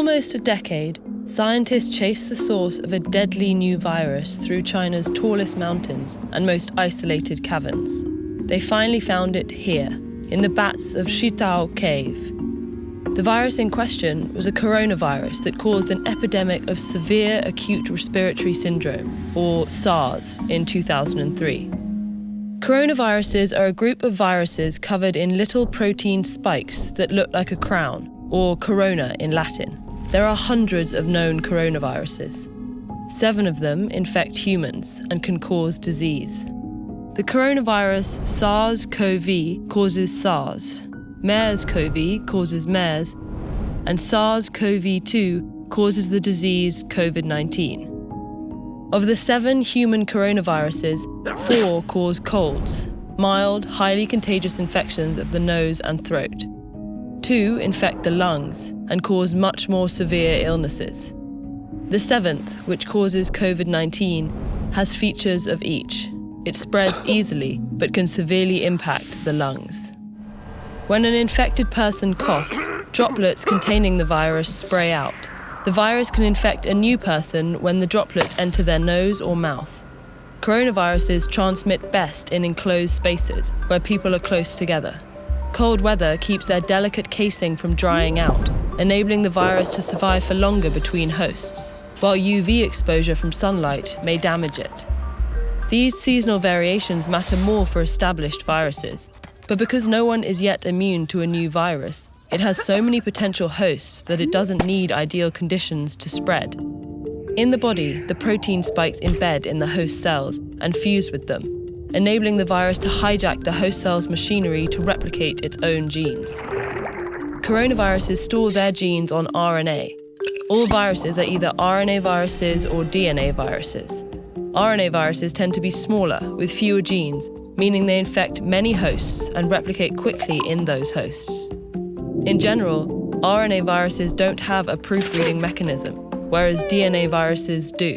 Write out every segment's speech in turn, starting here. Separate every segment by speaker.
Speaker 1: almost a decade, scientists chased the source of a deadly new virus through China's tallest mountains and most isolated caverns. They finally found it here, in the bats of Shitou cave. The virus in question was a coronavirus that caused an epidemic of severe acute respiratory syndrome, or SARS, in 2003. Coronaviruses are a group of viruses covered in little protein spikes that look like a crown, or corona in Latin. There are hundreds of known coronaviruses. 7 of them infect humans and can cause disease. The coronavirus SARS-CoV causes SARS, MERS-CoV causes MERS, and SARS-CoV-2 causes the disease COVID-19. Of the 7 human coronaviruses, 4 cause colds, mild, highly contagious infections of the nose and throat. 2 infect the lungs and cause much more severe illnesses. The 7th, which causes COVID-19, has features of each. It spreads easily, but can severely impact the lungs. When an infected person coughs, droplets containing the virus spray out. The virus can infect a new person when the droplets enter their nose or mouth. Coronaviruses transmit best in enclosed spaces where people are close together. Cold weather keeps their delicate casing from drying out, enabling the virus to survive for longer between hosts, while UV exposure from sunlight may damage it. These seasonal variations matter more for established viruses, but because no one is yet immune to a new virus, it has so many potential hosts that it doesn't need ideal conditions to spread. In the body, the protein spikes embed in the host cells and fuse with them, enabling the virus to hijack the host cell's machinery to replicate its own genes. Coronaviruses store their genes on RNA. All viruses are either RNA viruses or DNA viruses. RNA viruses tend to be smaller, with fewer genes, meaning they infect many hosts and replicate quickly in those hosts. In general, RNA viruses don't have a proofreading mechanism, whereas DNA viruses do.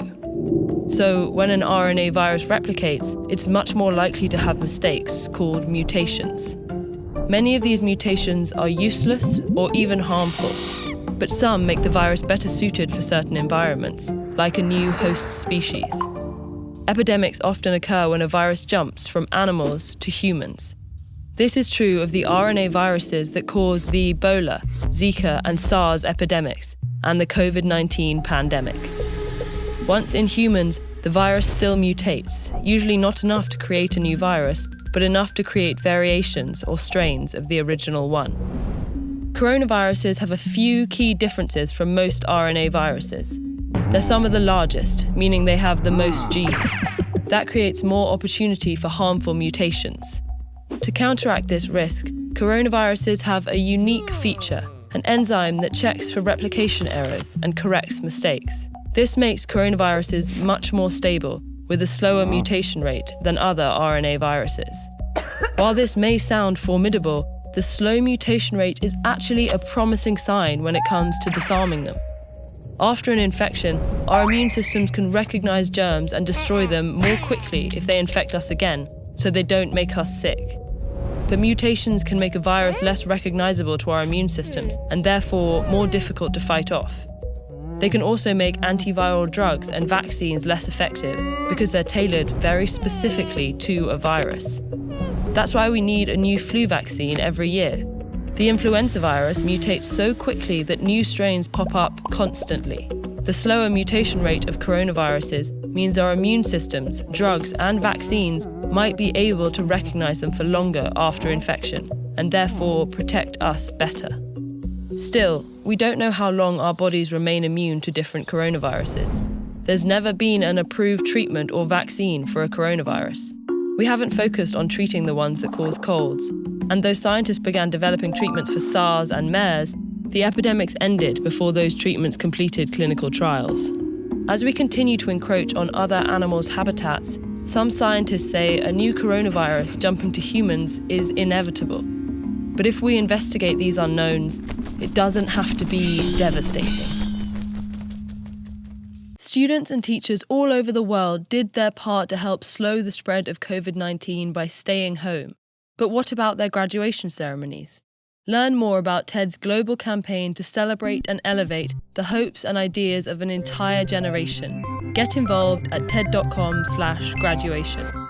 Speaker 1: So when an RNA virus replicates, it's much more likely to have mistakes, called mutations. Many of these mutations are useless or even harmful, but some make the virus better suited for certain environments, like a new host species. Epidemics often occur when a virus jumps from animals to humans. This is true of the RNA viruses that cause the Ebola, Zika, and SARS epidemics, and the COVID-19 pandemic. Once in humans, the virus still mutates, usually not enough to create a new virus, but enough to create variations or strains of the original one. Coronaviruses have a few key differences from most RNA viruses. They're some of the largest, meaning they have the most genes. That creates more opportunity for harmful mutations. To counteract this risk, coronaviruses have a unique feature, an enzyme that checks for replication errors and corrects mistakes. This makes coronaviruses much more stable, with a slower mutation rate than other RNA viruses. While this may sound formidable, the slow mutation rate is actually a promising sign when it comes to disarming them. After an infection, our immune systems can recognize germs and destroy them more quickly if they infect us again, so they don't make us sick. But mutations can make a virus less recognizable to our immune systems and therefore more difficult to fight off. They can also make antiviral drugs and vaccines less effective because they're tailored very specifically to a virus. That's why we need a new flu vaccine every year. The influenza virus mutates so quickly that new strains pop up constantly. The slower mutation rate of coronaviruses means our immune systems, drugs, and vaccines might be able to recognize them for longer after infection, and therefore protect us better. Still, we don't know how long our bodies remain immune to different coronaviruses. There's never been an approved treatment or vaccine for a coronavirus. We haven't focused on treating the ones that cause colds, and though scientists began developing treatments for SARS and MERS, the epidemics ended before those treatments completed clinical trials. As we continue to encroach on other animals' habitats, some scientists say a new coronavirus jumping to humans is inevitable. But if we investigate these unknowns, it doesn't have to be devastating. Students and teachers all over the world did their part to help slow the spread of COVID-19 by staying home. But what about their graduation ceremonies? Learn more about TED's global campaign to celebrate and elevate the hopes and ideas of an entire generation. Get involved at ted.com/graduation.